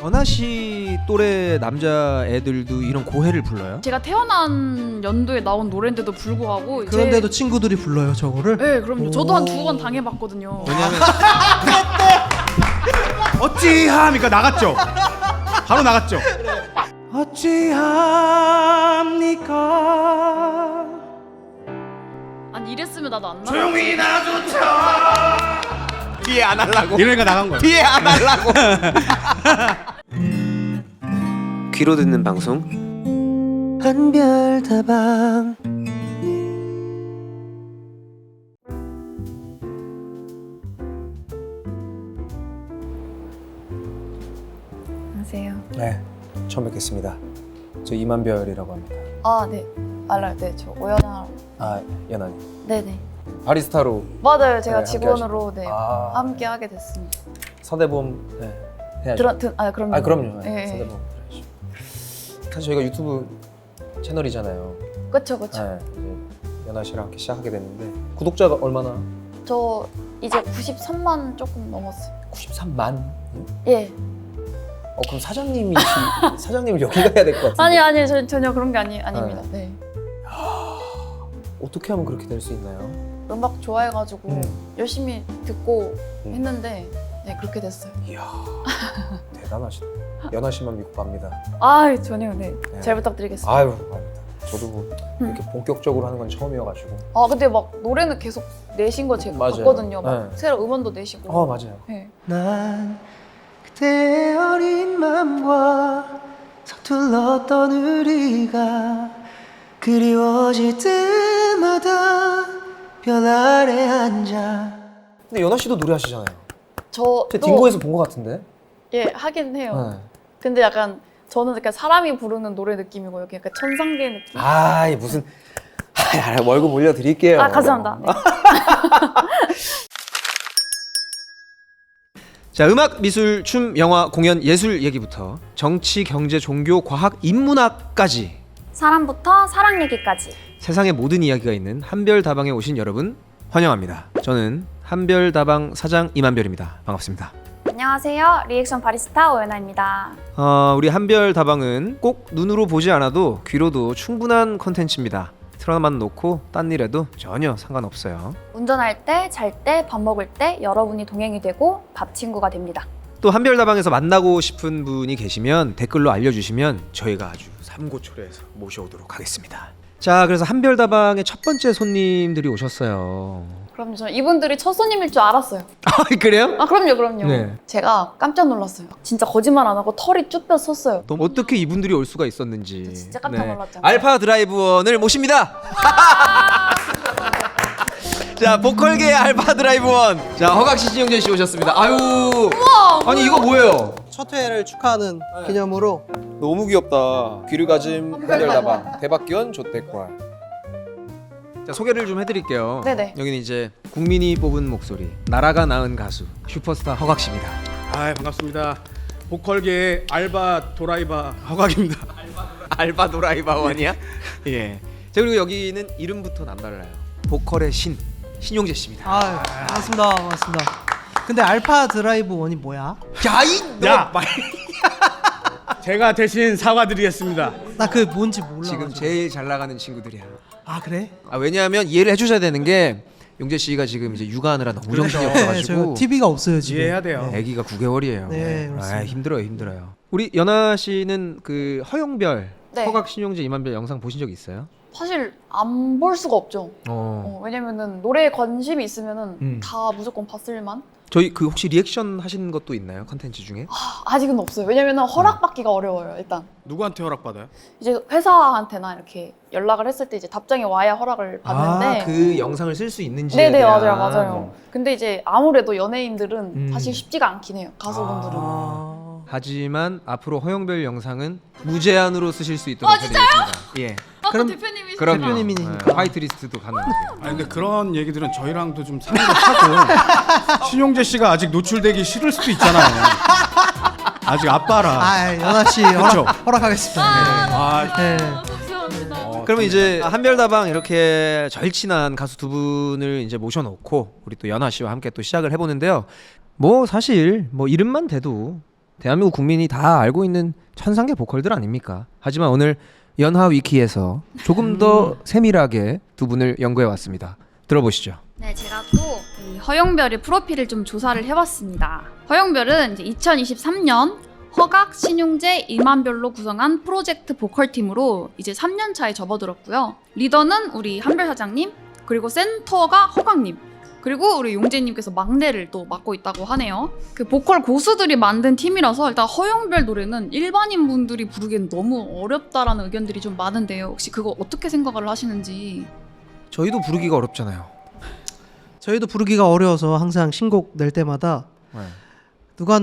연하 씨 또래 남자 애들도 이런 고해를 불러요? 제가 태어난 연도에 나온 노래인데도 불구하고 그런데도 친구들이 불러요 저거를? 네, 그럼요. 저도 한 2번 당해봤거든요. 왜냐면 어찌합니까? 나갔죠. 바로 나갔죠. 어찌합니까? 아니 이랬으면 나도 안 나가. 조용히 놔두자. 피해 안 하려고. 이러니까 나간 거야. 피해 안 하려고. 귀로 듣는 방송 한별다방. 안녕하세요. 네, 처음 뵙겠습니다. 저 이만별이라고 합니다. 아, 네. 알아요. 네, 저 오연아. 아, 연하님. 네네. 바리스타로 맞아요. 제가 네, 직원으로 네, 아. 함께 하게 됐습니다. 서대범 네, 해야죠. 그럼요. 아, 그럼요. 네, 네. 서대범 해야죠. 사실 저희가 유튜브 채널이잖아요. 그쵸. 네, 이제 연하 씨랑 함께 시작하게 됐는데 구독자가 얼마나? 저 이제 93만 조금 넘었어요. 93만? 예. 그럼 사장님을 여기 가야 될 것 같은데. 아니, 전혀 그런 게 아닙니다. 네. 어떻게 하면 그렇게 될 수 있나요? 음악 좋아해가지고 열심히 듣고 했는데 네, 그렇게 됐어요. 이야, 대단하시다. 연하 씨만 믿고 갑니다. 아, 전혀 네. 네. 잘 부탁드리겠습니다. 아유, 아닙니다. 저도 뭐 이렇게 본격적으로 하는 건 처음이어가지고. 아, 근데 막 노래는 계속 내신 거 제가 맞아요. 봤거든요. 막 네. 새로 음원도 내시고. 맞아요. 네. 난 그때 어린 맘과 서툴렀던 우리가 그리워질 때마다 별 아래 앉아. 근데 연하 씨도 노래하시잖아요. 저 제 딩고에서 본 것 같은데. 예, 하긴 해요. 네. 근데 약간 저는 약간 사람이 부르는 노래 느낌이고 여기 약간 천상계 느낌. 아이 무슨 월급 올려드릴게요. 감사합니다. 네. 자, 음악, 미술, 춤, 영화, 공연, 예술 얘기부터 정치, 경제, 종교, 과학, 인문학까지 사람부터 사랑 얘기까지. 세상의 모든 이야기가 있는 한별다방에 오신 여러분 환영합니다. 저는 한별다방 사장 이만별입니다. 반갑습니다. 안녕하세요. 리액션 바리스타 오연아입니다. 우리 한별다방은 꼭 눈으로 보지 않아도 귀로도 충분한 컨텐츠입니다. 틀어만 놓고 딴 일에도 전혀 상관없어요. 운전할 때, 잘 때, 밥 먹을 때 여러분이 동행이 되고 밥 친구가 됩니다. 또 한별다방에서 만나고 싶은 분이 계시면 댓글로 알려주시면 저희가 아주 삼고초려해서 모셔오도록 하겠습니다. 자, 그래서 한별다방의 첫 번째 손님들이 오셨어요. 그럼 저 이분들이 첫 손님일 줄 알았어요. 아, 그래요? 아, 그럼요. 네. 제가 깜짝 놀랐어요. 진짜 거짓말 안 하고 털이 쭉 폈었어요. 어떻게 이분들이 올 수가 있었는지. 진짜 깜짝 놀랐잖아요. 알파 드라이브원을 모십니다. 자, 보컬계의 알파 드라이브원. 자, 허각시 신용재 씨 오셨습니다. 아유. 아니 이거 뭐예요? 첫 회를 축하하는 기념으로 너무 귀엽다. 귀를 가진 한별다방 대박기원 조태과. 자, 소개를 좀 해드릴게요. 네네. 여기는 이제 국민이 뽑은 목소리, 나라가 낳은 가수 슈퍼스타 허각시입니다. 아, 반갑습니다. 보컬계의 알바 도라이바 허각입니다. 알바 도라이바원이야? 예. 자, 그리고 여기는 이름부터 남달라요. 보컬의 신용재 씨입니다. 아 반갑습니다. 근데 알파 드라이브 원이 뭐야? 야, 제가 대신 사과드리겠습니다. 나 그 뭔지 몰라. 지금 제일 잘 나가는 친구들이야. 아 그래? 왜냐하면 이해를 해주셔야 되는 게 용재 씨가 지금 이제 육아하느라 너무 정신이 네, 없어가지고 제가 TV가 없어요 지금. 이해해야 돼요. 아기가 9개월이에요. 네, 그렇습니다. 힘들어요. 우리 연하 씨는 그 허영별, 네. 허각, 신용재, 이만별 영상 보신 적 있어요? 사실 안 볼 수가 없죠. 왜냐면은 노래에 관심이 있으면은 다 무조건 봤을만. 저희 그 혹시 리액션 하신 것도 있나요? 컨텐츠 중에? 아직은 없어요. 왜냐면은 허락받기가 어려워요. 일단 누구한테 허락받아요? 이제 회사한테나 이렇게 연락을 했을 때 이제 답장이 와야 허락을 받는데. 그 영상을 쓸 수 있는지. 네네, 맞아요. 근데 이제 아무래도 연예인들은 사실 쉽지가 않긴 해요. 가수분들은. 하지만 앞으로 허영별 영상은 무제한으로 쓰실 수 있도록 해드리겠습니다. 예. 그럼 대표님이 그럼요. 대표님이니까. 화이트리스트도 가능하고요. 아니 근데 그런 얘기들은 저희랑도 좀 상의를 하고 신용재 씨가 아직 노출되기 싫을 수도 있잖아요. 아직 아빠라. 아 연아 씨 그쵸? 허락하겠습니다. 아, 네. 감사합니다. 그러면 이제 한별다방 이렇게 절친한 가수 두 분을 이제 모셔놓고 우리 또 연하 씨와 함께 또 시작을 해보는데요. 뭐 사실 뭐 이름만 대도 대한민국 국민이 다 알고 있는 천상계 보컬들 아닙니까? 하지만 오늘 연화 위키에서 조금 더 세밀하게 두 분을 연구해 왔습니다. 들어보시죠. 네, 제가 또 이 허영별의 프로필을 좀 조사를 해봤습니다. 허영별은 이제 2023년 허각, 신용재, 이만별로 구성한 프로젝트 보컬팀으로 이제 3년 차에 접어들었고요. 리더는 우리 한별 사장님, 그리고 센터가 허각님, 그리고 우리 용재님께서 막내를 또 맡고 있다고 하네요. 그 보컬 고수들이 만든 팀이라서 일단 허영별 노래는 일반인 분들이 부르기엔 너무 어렵다라는 의견들이 좀 많은데요. 혹시 그거 어떻게 생각을 하시는지? 저희도 부르기가 어렵잖아요. 저희도 부르기가 어려워서 항상 신곡 낼 때마다 누가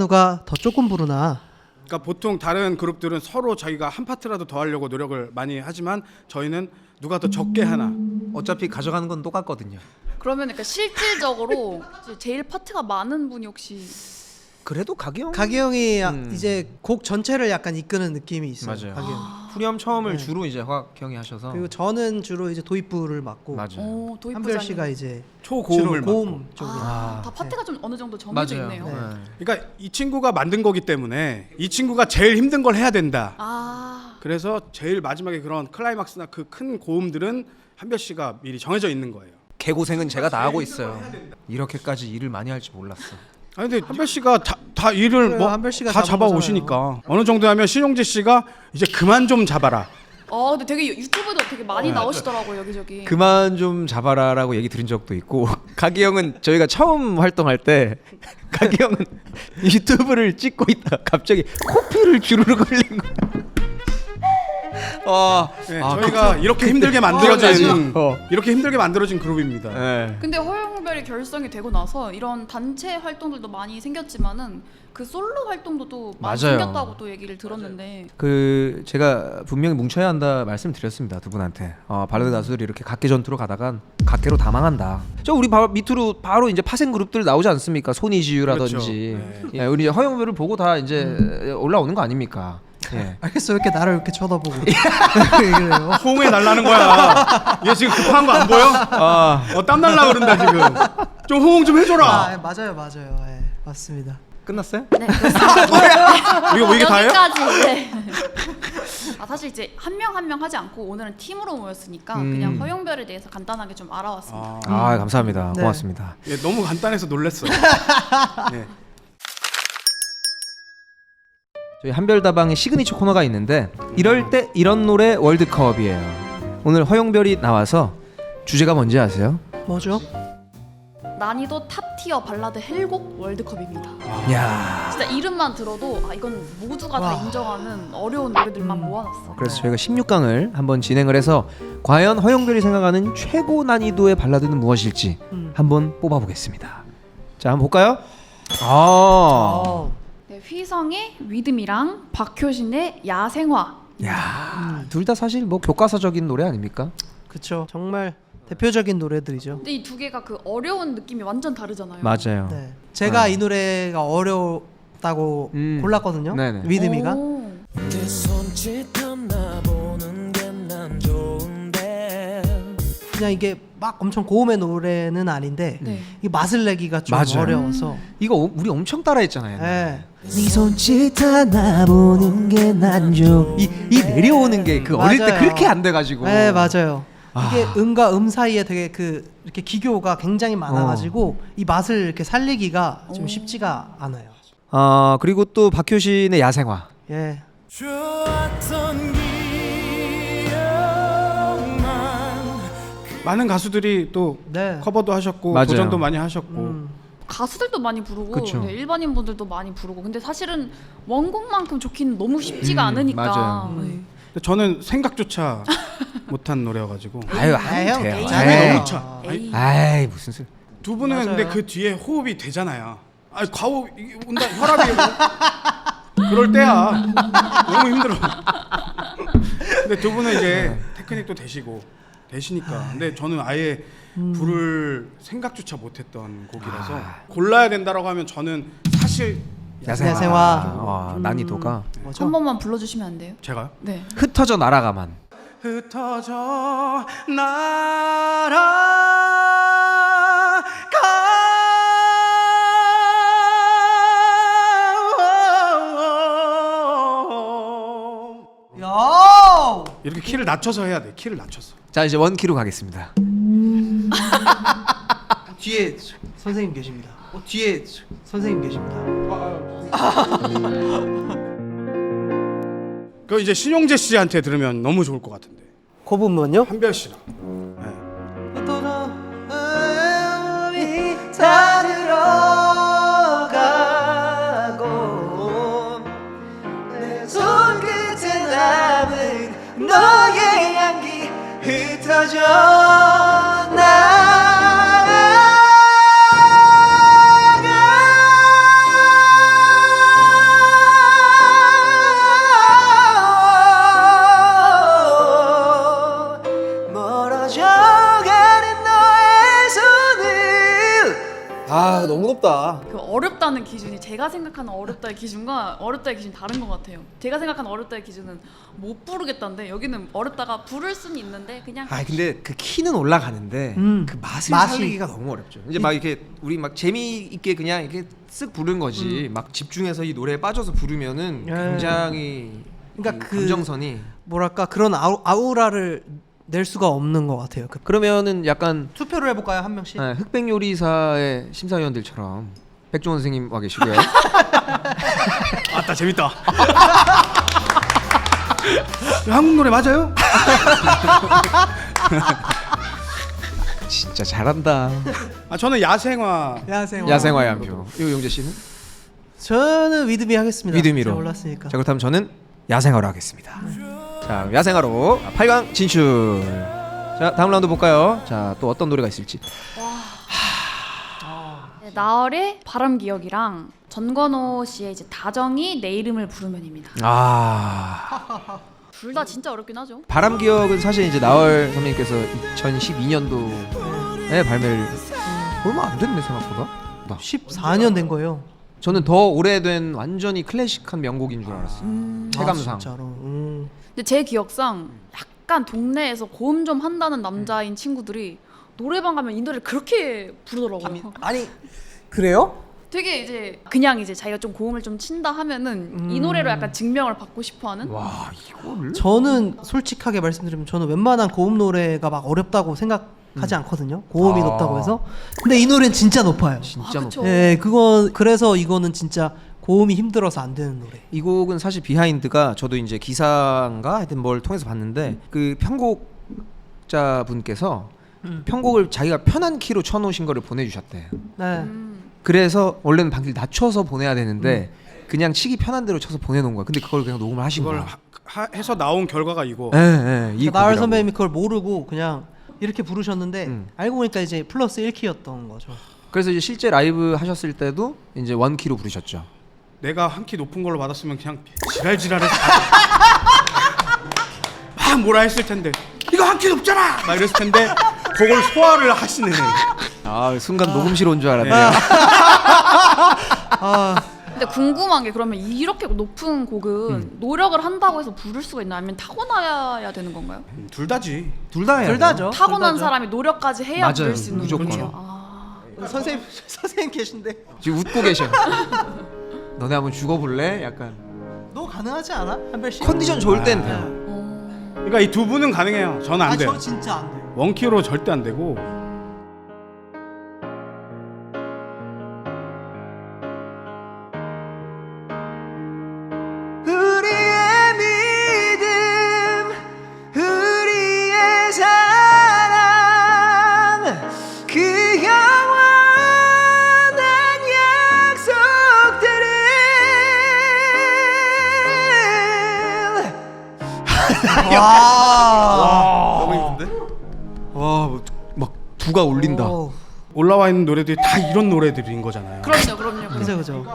더 조금 부르나. 그러니까 보통 다른 그룹들은 서로 저희가 한 파트라도 더 하려고 노력을 많이 하지만 저희는 누가 더 적게 하나. 어차피 가져가는 건 똑같거든요. 그러면 그러니까 실질적으로 이제 제일 파트가 많은 분이 혹시 그래도 가기 형 가기 형이 이제 곡 전체를 약간 이끄는 느낌이 있어요. 맞아요. 가기 형. 후렴 처음을 네. 주로 이제 화학 형이 하셔서 그리고 저는 주로 이제 도입부를 맡고 맞아요. 도입 한별 부장님. 씨가 이제 초고음을 주로 맡고. 고음 쪽으로. 다 파트가 좀 어느 정도 정해져 맞아요. 있네요. 네. 그러니까 이 친구가 만든 거기 때문에 이 친구가 제일 힘든 걸 해야 된다. 그래서 제일 마지막에 그런 클라이막스나 그 큰 고음들은 한별 씨가 미리 정해져 있는 거예요. 개고생은 제가 다 하고 있어요. 이렇게까지 일을 많이 할지 몰랐어. 아니 근데 한별 씨가 다 일을 그래요, 뭐 한별 씨가 다 잡은 잡아 오시니까 어느 정도 하면 신용재 씨가 이제 그만 좀 잡아라. 근데 되게 유튜브도 되게 많이 나오시더라고요 여기저기. 그만 좀 잡아라라고 얘기 들은 적도 있고 가기 형은 저희가 처음 활동할 때 가기 형은 유튜브를 찍고 있다가 갑자기 코피를 주르륵 흘린 거야. 네, 저희가 이렇게 힘들게 만들어진 기억나지? 이렇게 힘들게 만들어진 그룹입니다. 네. 근데 허영별이 결성이 되고 나서 이런 단체 활동들도 많이 생겼지만은 그 솔로 활동도 또 많이 맞아요. 생겼다고 또 얘기를 들었는데 그 제가 분명히 뭉쳐야 한다 말씀드렸습니다 두 분한테. 발라드 가수들이 이렇게 각계 전투로 가다간 각계로 다 망한다. 저 우리 밑으로 바로 이제 파생 그룹들 나오지 않습니까? 소니지유라든지. 그렇죠. 예, 우리 허영별을 보고 다 이제 올라오는 거 아닙니까? 예. 알겠어, 왜 이렇게 나를 이렇게 쳐다보고 그래요? 호응해 달라는 거야. 얘 지금 급한 거 안 보여? 땀 날라 그런다 지금. 좀 호응 좀 해줘라. 맞아요. 예, 맞습니다. 끝났어요? 네, 그렇습니다. 이게 다예요? 여기까지. 네. 사실 이제 한 명 한 명 하지 않고 오늘은 팀으로 모였으니까 그냥 허영별에 대해서 간단하게 좀 알아왔습니다. 감사합니다. 네. 고맙습니다. 얘 너무 간단해서 놀랬어요. 네. 저희 한별다방의 시그니처 코너가 있는데 이럴 때 이런 노래 월드컵이에요. 오늘 허영별이 나와서 주제가 뭔지 아세요? 뭐죠? 난이도 탑티어 발라드 헬곡 월드컵입니다. 야. 진짜 이름만 들어도 이건 모두가 다 인정하는 어려운 노래들만 모아놨어. 그래서 저희가 16강을 한번 진행을 해서 과연 허영별이 생각하는 최고 난이도의 발라드는 무엇일지 한번 뽑아보겠습니다. 자, 한번 볼까요? 네, 휘성의 위드미랑 박효신의 야생화. 야, 둘 다 사실 뭐 교과서적인 노래 아닙니까? 그쵸. 정말 대표적인 노래들이죠. 근데 이 두 개가 그 어려운 느낌이 완전 다르잖아요. 맞아요. 네. 제가 이 노래가 어렵다고 골랐거든요. 네네. 위드미가. 내 손짓 하나 보는 게 난 좋은데 그냥 이게 막 엄청 고음의 노래는 아닌데 네. 이 맛을 내기가 좀 맞아요. 어려워서. 이거 우리 엄청 따라했잖아요. 네. 네 손짓 하나 보는 게 난 좋은데 이 내려오는 게 그 어릴 때 맞아요. 그렇게 안 돼가지고. 네, 맞아요. 이게 음과 음 사이에 되게 그 이렇게 기교가 굉장히 많아가지고 이 맛을 이렇게 살리기가 좀 쉽지가 않아요. 그리고 또 박효신의 야생화. 예. 좋았던 기억만 많은 가수들이 또 네. 커버도 하셨고 맞아요. 도전도 많이 하셨고. 가수들도 많이 부르고 그쵸. 네, 일반인 분들도 많이 부르고 근데 사실은 원곡만큼 좋기는 너무 쉽지가 않으니까. 맞아요. 네. 근데 저는 생각조차 못한 노래여가지고 아유, 형, 돼요. 괜찮아요. 너무 차. 아이 무슨 소리. 두 분은 맞아요. 근데 그 뒤에 호흡이 되잖아요. 과호흡 이게 온다 혈압이 그럴 때야 너무 힘들어. 근데 두 분은 이제 테크닉도 되시니까. 근데 저는 아예 부를 생각조차 못했던 곡이라서 골라야 된다라고 하면 저는 사실 야생화. 난이도가 뭐죠? 한 번만 불러주시면 안 돼요? 제가요? 네. 흩어져 날아가만. 흩어져 이렇게 키를 낮춰서 해야 돼. 키를 낮춰서. 자 이제 원키로 가겠습니다. 뒤에 선생님 계십니다. 뒤에 선생님 계십니다. 그 이제 신용재 씨한테 들으면 너무 좋을 것 같은데. 그 부분은요? 한별 씨랑. 네. 다 들어가고 내 손끝에 남은 너의 향기 흩어져 나가 멀어져가는 너의 손을 아 너무 높다. 그 어렵다는 기준이 제가 생각하는 어렵다의 기준과 어렵다의 기준이 다른 것 같아요. 제가 생각하는 어렵다의 기준은 못 부르겠다는데 여기는 어렵다가 부를 수는 있는데 그냥 아 근데 그 키는 올라가는데 그 맛을 맛이. 살리기가 너무 어렵죠. 이제 막 이렇게 우리 막 재미있게 그냥 이렇게 쓱 부른 거지. 막 집중해서 이 노래에 빠져서 부르면은 예. 굉장히 그러니까 그 감정선이 뭐랄까 그런 아우라를 낼 수가 없는 것 같아요. 그러면은 약간 투표를 해볼까요 한 명씩? 네, 흑백 요리사의 심사위원들처럼 백종원 선생님 와 계시고요. 아따 재밌다. 한국 노래 맞아요? 진짜 잘한다. 아 저는 야생화. 야생화의 한 표. 이 용재 씨는? 저는 위드미 하겠습니다. 위드미로. 제가 올랐으니까. 자 그렇다면 저는 야생화로 하겠습니다. 자 야생화로 8강 진출. 자 다음 라운드 볼까요? 자 또 어떤 노래가 있을지. 네, 나얼의 바람 기억이랑 전건호 씨의 이제 다정이 내 이름을 부르면입니다. 아 둘 다 진짜 어렵긴 하죠. 바람 기억은 사실 이제 나얼 선배님께서 2012년도에 발매를 얼마 안 됐네 생각보다. 14년 된 거예요. 저는 더 오래된 완전히 클래식한 명곡인 줄 알았어요. 체감상. 아, 진짜로. 근데 제 기억상 약간 동네에서 고음 좀 한다는 남자인 친구들이 노래방 가면 이 노래를 그렇게 부르더라고요. 아니 그래요? 되게 이제 그냥 이제 자기가 좀 고음을 좀 친다 하면은 이 노래로 약간 증명을 받고 싶어하는. 와 이거를? 저는 솔직하게 말씀드리면 저는 웬만한 고음 노래가 막 어렵다고 생각하지 않거든요. 고음이 아. 높다고 해서. 근데 이 노래는 진짜 높아요. 진짜 그쵸. 높아. 네, 그래서 이거는 진짜 고음이 힘들어서 안 되는 노래. 이 곡은 사실 비하인드가 저도 이제 기사인가 하여튼 뭘 통해서 봤는데 그 편곡자분께서 편곡을 자기가 편한 키로 쳐놓으신 거를 보내주셨대. 네. 그래서 원래는 방귀를 낮춰서 보내야 되는데 그냥 치기 편한 대로 쳐서 보내놓은 거야. 근데 그걸 그냥 녹음을 하신 그걸 거야. 해서 나온 결과가 이거. 예, 예, 이 그러니까 나얼 곡이라고. 선배님이 그걸 모르고 그냥 이렇게 부르셨는데 알고 보니까 이제 플러스 1키였던 거죠. 그래서 이제 실제 라이브 하셨을 때도 이제 원키로 부르셨죠. 내가 한 키 높은 걸로 받았으면 그냥 지랄지랄해서 막 뭐라 했을 텐데 이거 한 키 높잖아 막 이랬을 텐데 그걸 소화를 하시네. 아 순간 녹음실 온 줄 알았네. 근데 궁금한 게 그러면 이렇게 높은 곡은 노력을 한다고 해서 부를 수가 있나 아니면 타고나야 되는 건가요? 둘 다지. 둘 다 해야 둘 돼요. 다죠. 타고난 둘 다죠. 사람이 노력까지 해야 맞아요. 부를 수 있는 무조건. 거죠. 아. 선생님 계신데 지금 웃고 계셔. 너네 한번 죽어볼래? 약간 너 가능하지 않아? 한별 씨? 컨디션 좋을 땐 돼요. 그러니까 이 두 분은 가능해요. 저는 안 돼요. 저 진짜 안 돼요. 원키로 절대 안 되고. 우리의 믿음 우리의 사랑 그 영원한 약속들을 너무 힘든데? 와, 막 두가 울린다. 올라와 있는 노래들이 다 이런 노래들인 거잖아요. 그럼요. 그죠.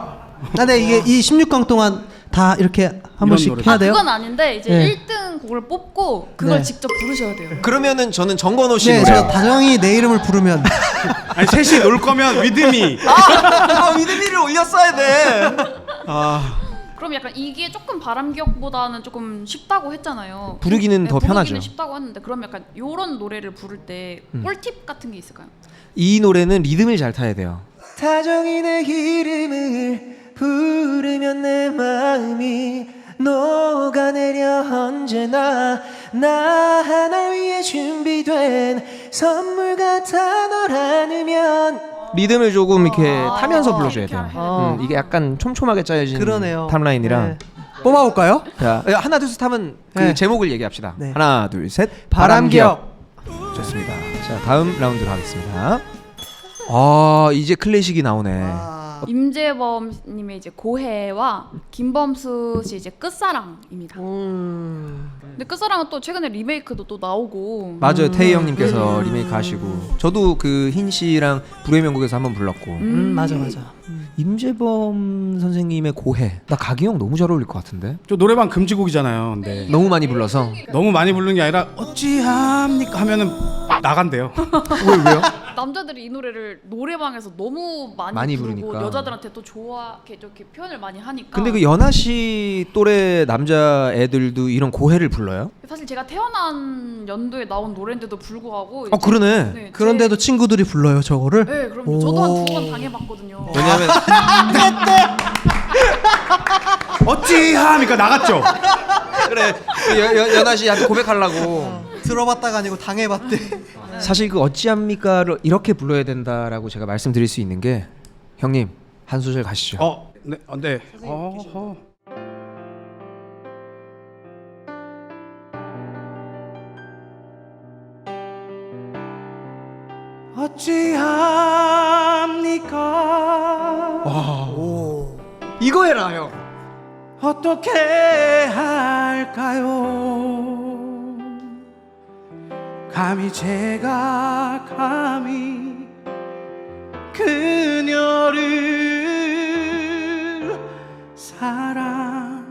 근데 이게 이 16강 동안 다 이렇게 한 번씩 노래. 해야 돼요? 그건 아닌데 이제 네. 1등 곡을 뽑고 그걸 네. 직접 부르셔야 돼요. 그러면은 저는 정건호 씨 네, 노래. 저 다정이 내 이름을 부르면 아니 셋이 놀 거면 위드미. 위드미를 올렸어야 돼. 그럼 약간 이게 조금 바람기억보다는 조금 쉽다고 했잖아요. 부르기는 더 부르기는 편하죠. 쉽다고 했는데 그럼 약간 요런 노래를 부를 때 꿀팁 같은 게 있을까요? 이 노래는 리듬을 잘 타야 돼요. 다정이 내 이름을 부르면 내 마음이 녹아내려 언제나 나 하나 위해 준비된 선물 같아 널 안으면. 리듬을 조금 이렇게 타면서 불러줘야 이렇게 돼요. 해야 이게 약간 촘촘하게 짜여진 그러네요. 탑라인이랑. 네. 뽑아볼까요? 자, 하나 둘 셋 하면 그 네. 제목을 얘기합시다. 네. 하나 둘 셋. 바람기억. 좋습니다. 자, 다음 라운드로 가겠습니다. 아, 이제 클래식이 나오네. 임재범님의 이제 고해와 김범수 씨 이제 끝사랑입니다. 근데 끝사랑은 또 최근에 리메이크도 또 나오고. 맞아요. 태희 형님께서 리메이크 하시고 저도 그 흰 씨랑 불후의 명곡에서 한번 불렀고. 맞아. 임재범 선생님의 고해. 나 가기영 너무 잘 어울릴 것 같은데. 저 노래방 금지곡이잖아요. 근데 너무 많이 불러서. 너무 많이 부르는 게 아니라 어찌합니까 하면은 나간대요. 왜요? 남자들이 이 노래를 노래방에서 너무 많이 부르고 부르니까. 여자들한테 또 이렇게 표현을 많이 하니까. 근데 그 연하 씨 또래 남자 애들도 이런 고해를 불러요? 사실 제가 태어난 연도에 나온 노래인데도 불구하고. 어, 그러네. 네, 그런데도 친구들이 불러요 저거를? 네, 그럼 저도 한 2번 당해봤거든요. 왜냐면 어찌합니까 나갔죠. 그래 연하 씨한테 고백하려고. 들어봤다가 아니고 당해봤대. 사실 그 어찌합니까를 이렇게 불러야 된다라고 제가 말씀드릴 수 있는 게 형님 한 소절 가시죠. 네. 어허. 어찌합니까? 이거 해라 형. 어떻게 할까요? 제가 감히 그녀를 사랑합니다.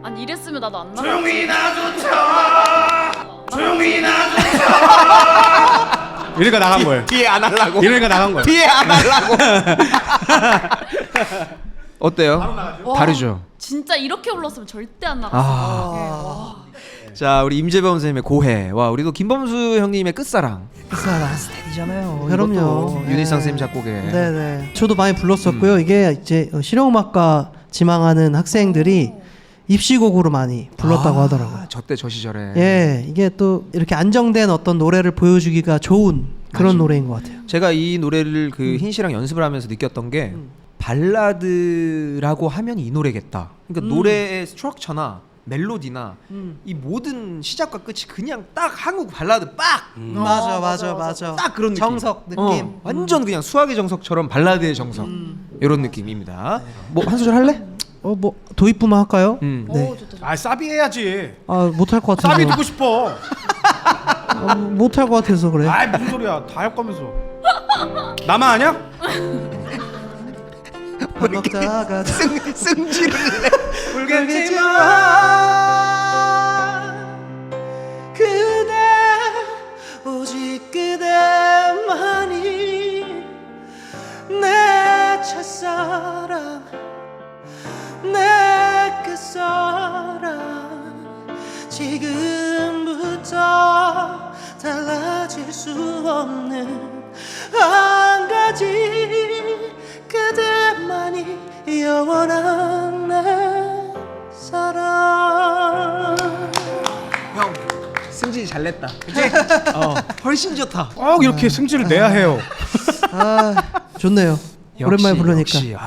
아니 이랬으면 나도 안 나가. 조용히 놔두자. 이러니까 나간 거예요. 뒤에 안 하려고. 이러니까 나간 거예요. 뒤에 안 하려고. 어때요? 다르죠. 진짜 이렇게 불렀으면 절대 안 나갔어. 자, 우리 임재범 선생님의 고해. 와, 우리도 김범수 형님의 끝사랑. 끝사랑. 스타일이잖아요. 그럼요. 이것도 네. 윤일상 선생님 작곡에. 네네. 저도 많이 불렀었고요. 이게 이제 실용음악과 지망하는 학생들이 입시곡으로 많이 불렀다고 하더라고요. 저때 저 시절에. 예, 이게 또 이렇게 안정된 어떤 노래를 보여주기가 좋은 그런 맞아. 노래인 것 같아요. 제가 이 노래를 그 흰 씨랑 연습을 하면서 느꼈던 게 발라드라고 하면 이 노래겠다. 그러니까 노래의 스트럭처나 멜로디나 이 모든 시작과 끝이 그냥 딱 한국 발라드 빡! 맞아. 딱 그런 느낌. 정석 느낌. 완전 그냥 수학의 정석처럼 발라드의 정석. 이런 느낌입니다. 뭐 한 소절 할래? 뭐 도입부만 할까요? 네. 오, 좋다. 아 사비 해야지. 아, 못할 것 같아서. 사비 듣고 싶어. 못할 것 같아서 그래. 아이 무슨 소리야. 다 할 거면서. 나만 아냐? 밥 먹다가 승질을 내. 그대 오직 그대만이 내 첫사랑 내 끝사랑 지금부터 달라질 수 없는 한 가지 그대만이 영원한 내 사랑. 형, 승질이 잘 냈다. 그치? 훨씬 좋다. 꼭 이렇게 승질을 내야 해요. 아, 좋네요. 오랜만에 부르니까. 역시. 예.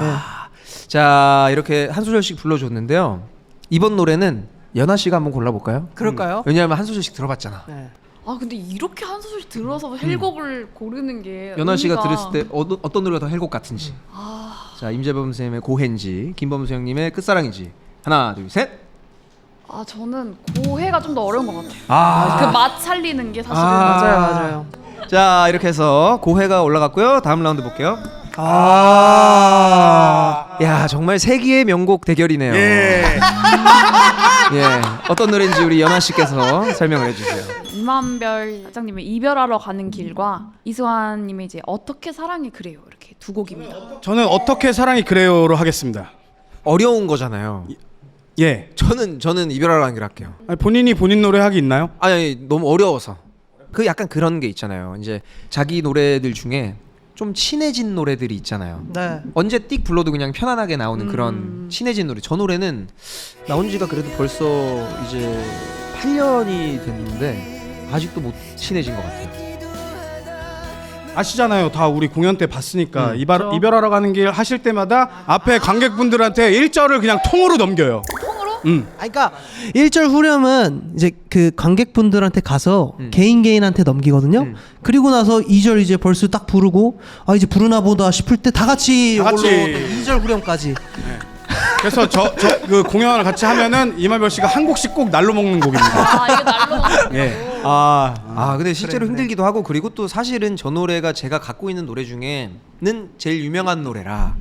자, 이렇게 한 소절씩 불러줬는데요. 이번 노래는 연하 씨가 한번 골라볼까요? 그럴까요? 왜냐하면 한 소절씩 들어봤잖아. 네. 아 근데 이렇게 한 소절 들어서 헬곡을 고르는 게 연하 씨가 의미가- 들었을 때 어떤 노래가 더 헬곡 같은지. 자, 임재범 선생님의 고해인지, 김범수 형님의 끝사랑인지. 하나, 둘, 셋. 아 저는 고해가 좀 더 어려운 것 같아요. 아, 그 맛 살리는 게 사실은. 맞아요. 자, 이렇게 해서 고해가 올라갔고요. 다음 라운드 볼게요. 야, 정말 세기의 명곡 대결이네요. 예. 예, 어떤 노래인지 우리 연하 씨께서 설명을 해주세요. 이만별 사장님의 이별하러 가는 길과 이수환님의 이제 어떻게 사랑이 그래요 이렇게 두 곡입니다. 저는 어떻게 사랑이 그래요로 하겠습니다. 어려운 거잖아요. 예. 저는 이별하러 가는 길 할게요. 아니, 본인이 본인 노래 하기 있나요? 아니, 너무 어려워서. 그 약간 그런 게 있잖아요. 이제 자기 노래들 중에 좀 친해진 노래들이 있잖아요. 네. 언제 띡 불러도 그냥 편안하게 나오는 그런 친해진 노래. 저 노래는 나온 지가 그래도 벌써 이제 8년이 됐는데 아직도 못 친해진 것 같아요. 아시잖아요. 다 우리 공연 때 봤으니까 그렇죠. 이별하러 가는 길 하실 때마다 앞에 관객분들한테 1절을 그냥 통으로 넘겨요. 통으로? 그러니까 1절 후렴은 이제 그 관객분들한테 가서 개인한테 넘기거든요. 그리고 나서 2절 이제 벌써 딱 부르고 아 이제 부르나 보다 싶을 때 다 같이 다 같이. 올라오고 2절 후렴까지. 그래서 그 공연을 같이 하면은 이마별 씨가 한 곡씩 꼭 날로 먹는 곡입니다. 아 이게 날로 먹는 예. 근데 실제로 그래. 힘들기도 하고 그리고 또 사실은 저 노래가 제가 갖고 있는 노래 중에는 제일 유명한 노래라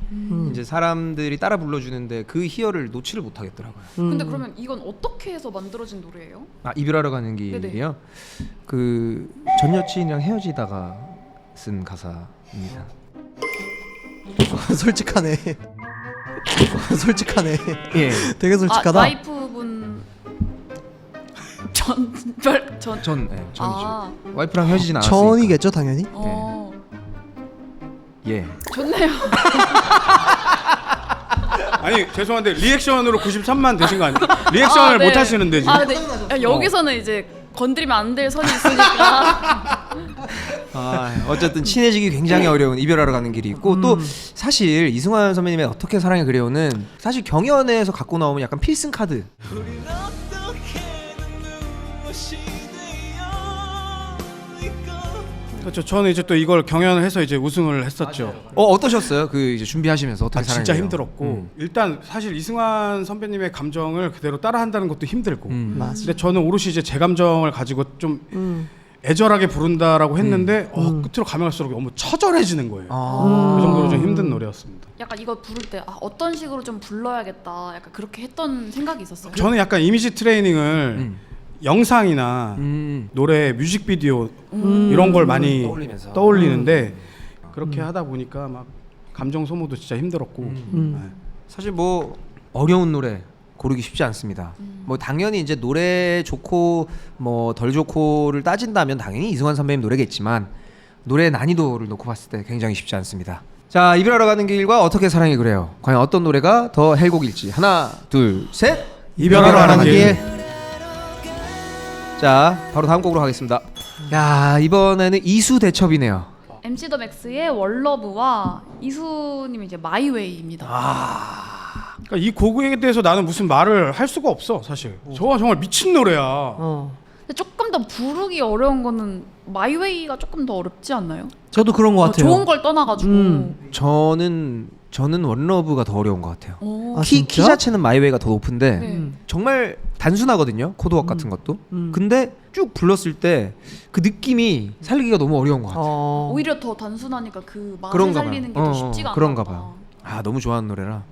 이제 사람들이 따라 불러주는데 그 희열을 놓지를 못하겠더라고요. 근데 그러면 이건 어떻게 해서 만들어진 노래예요? 이별하러 가는 길이요. 그 전 여친이랑 헤어지다가 쓴 가사입니다. 솔직하네. 솔직하네. 예. 되게 솔직하다. 와이프분 전별 전이죠. 아, 와이프랑 헤어지진 않았으니까. 전이겠죠 당연히. 예. 좋네요. 아니 죄송한데 리액션으로 93만 되신 거 아니에요? 리액션을 네. 못 하시는데 지금. 네. 여기서는 이제 건드리면 안 될 선이 있으니까. 어쨌든 친해지기 굉장히 어려운 이별하러 가는 길이 있고 또 사실 이승환 선배님의 어떻게 사랑해 그래요는 사실 경연에서 갖고 나오면 약간 필승 카드. 그렇죠. 저는 이제 또 이걸 경연을 해서 이제 우승을 했었죠. 어떠셨어요? 그 이제 준비하시면서 어떻게 사랑해 진짜 그래요? 힘들었고 일단 사실 이승환 선배님의 감정을 그대로 따라한다는 것도 힘들고 맞아. 근데 저는 오롯이 이제 제 감정을 가지고 좀 애절하게 부른다라고 했는데 끝으로 가면 갈수록 너무 처절해지는 거예요. 그 정도로 좀 힘든 노래였습니다. 약간 이거 부를 때 어떤 식으로 좀 불러야겠다. 약간 그렇게 했던 생각이 있었어요. 저는 약간 이미지 트레이닝을 영상이나 노래 뮤직비디오 이런 걸 많이 떠올리면서. 떠올리는데 그렇게 하다 보니까 막 감정 소모도 진짜 힘들었고 네. 사실 뭐 어려운 노래 고르기 쉽지 않습니다. 뭐 당연히 이제 노래 좋고 뭐 덜 좋고를 따진다면 당연히 이승환 선배님 노래겠지만 노래 난이도를 놓고 봤을 때 굉장히 쉽지 않습니다. 자, 이별하러 가는 길과 어떻게 사랑해 그래요. 과연 어떤 노래가 더 헬곡일지. 하나, 둘, 셋. 이별하러 가는 길. 자, 바로 다음 곡으로 가겠습니다. 야, 이번에는 이수 대첩이네요. MC 더 맥스의 월러브와 이수님이 이제 마이웨이입니다. 그러니까 이 곡에 대해서 나는 무슨 말을 할 수가 없어 사실. 저거 정말 미친 노래야. 근데 조금 더 부르기 어려운 거는 마이웨이가 조금 더 어렵지 않나요? 저도 그런 것 같아요. 좋은 걸 떠나가지고. 저는 원러브가 더 어려운 것 같아요. 아, 키 진짜? 자체는 마이웨이가 더 높은데 네. 정말 단순하거든요. 코드웍 같은 것도. 근데 쭉 불렀을 때 그 느낌이 살리기가 너무 어려운 것 같아요. 오히려 더 단순하니까 그 맛을 그런가 살리는 게 봐요. 더 쉽지가 않나 그런가 봐. 봐요. 너무 좋아하는 노래라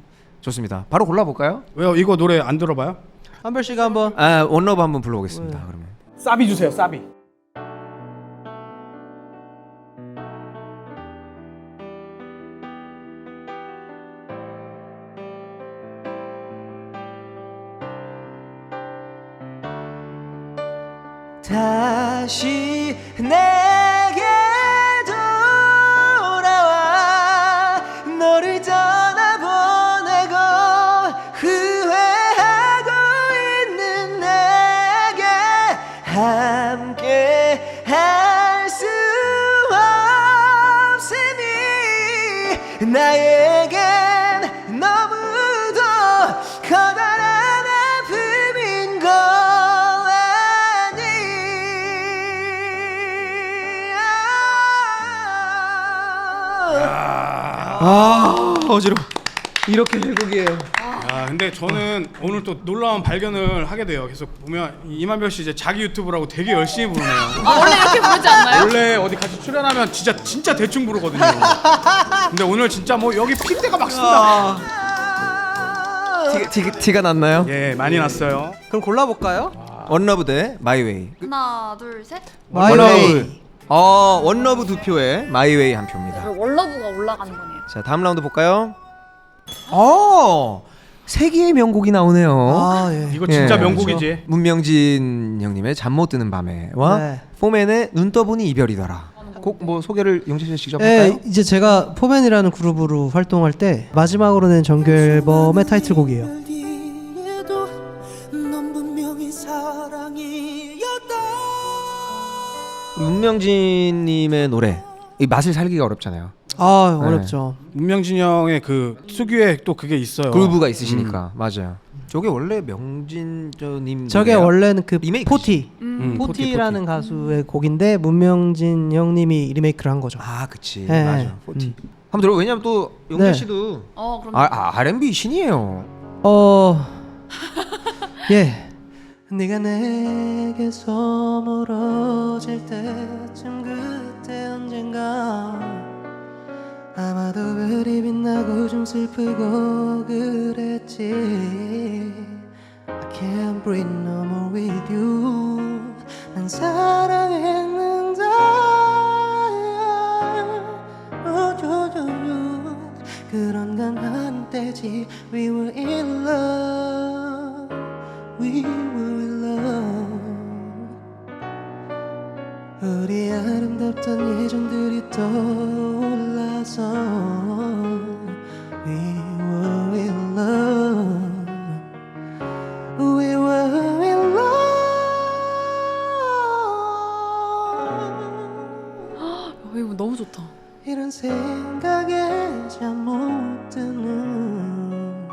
좋습니다. 바로 골라볼까요? 왜요? 이거 노래 안 들어봐요? 한별 씨가 한번. 원러브 한번 불러보겠습니다. 그러면 사비 주세요. 사비. 다시 내게 돌아와 너를 떠나보내고 후회하고 있는 내게 함께 할 수 없으니 나에겐 너무도 커다란 아픔인 걸 어지러워. 이렇게 헬곡이에요. 근데 저는 오늘 또 놀라운 발견을 하게 돼요. 계속 보면 이만별 씨 이제 자기 유튜브라고 되게 열심히 부르네요. 원래 이렇게 부르지 않나요? 원래 어디 같이 출연하면 진짜 대충 부르거든요. 근데 오늘 진짜 뭐 여기 핏대가 막 쓴다. 티가 났나요? 예, 많이 났어요. 그럼 골라볼까요? 원러브 대 마이웨이. 하나, 둘, 셋. 마이웨이. 원러브 두 표에 마이웨이 한 표입니다. 월러브가 올라가는 거네요. 자, 다음 라운드 볼까요? 세기의 명곡이 나오네요. 예. 이거 진짜 예, 명곡이지. 문명진 형님의 잠 못 드는 밤에와 네. 포맨의 눈 떠보니 이별이더라. 곡 뭐 소개를 용재 씨 직접 할까요? 예, 이제 제가 포맨이라는 그룹으로 활동할 때 마지막으로 낸 정규 앨범의 타이틀곡이에요. 넌 분명히 사랑이었다. 문명진님의 노래 이 맛을 살기가 어렵잖아요. 아 어렵죠. 문명진 형의 그 특유의 또 그게 있어요. 그루브가 있으시니까 맞아요. 저게 원래 명진님 저게 노래야? 원래는 그 리메이크지. 포티 포티. 포티라는 가수의 곡인데 문명진 형님이 리메이크를 한 거죠. 아 그치 네. 맞아 포티 한번 들어. 왜냐면 또 용재 네. 씨도 그럼 R&B 신이에요. 예. 네가 내게서 멀어질 때쯤 그때 언젠가 아마도 별이 빛나고 좀 슬프고 그랬지. I can't breathe no more with you. 난 사랑했는데 그런 건 한때지. We were in love. We were in love. 우리 아름답던 예전들이 떠올라서 We were in love. We were in love. 이거 너무 좋다. 이런 생각에 잠 못 드는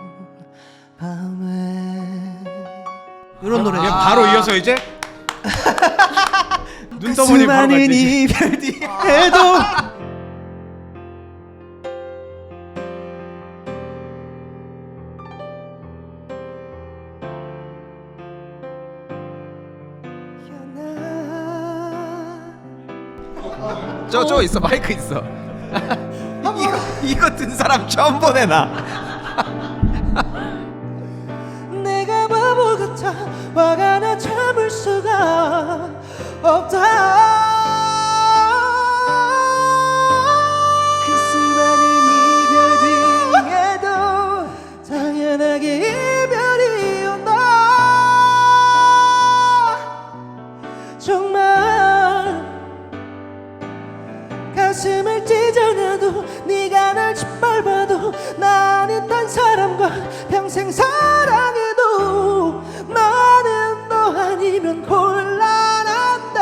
밤에 이런 노래. 바로 이어서 이제 눈떠보니 바로 수많은 갈지. 이별 뒤에도 저 있어 마이크 있어. 이거 든 사람 처음 보네 나. 내가 바보 같아 화가 나 참을 수가 없다. 그 수많은 이별 뒤에도 당연하게 이별이 온다. 정말 가슴을 찢어놔도 네가 날 짓밟아도 나는 딴 사람과 평생 사랑해도 나는 너 아니면 곤란한다.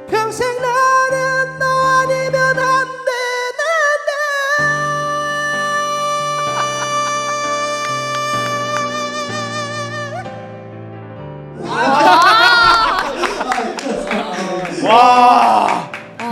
평생 나는 너 아니면 안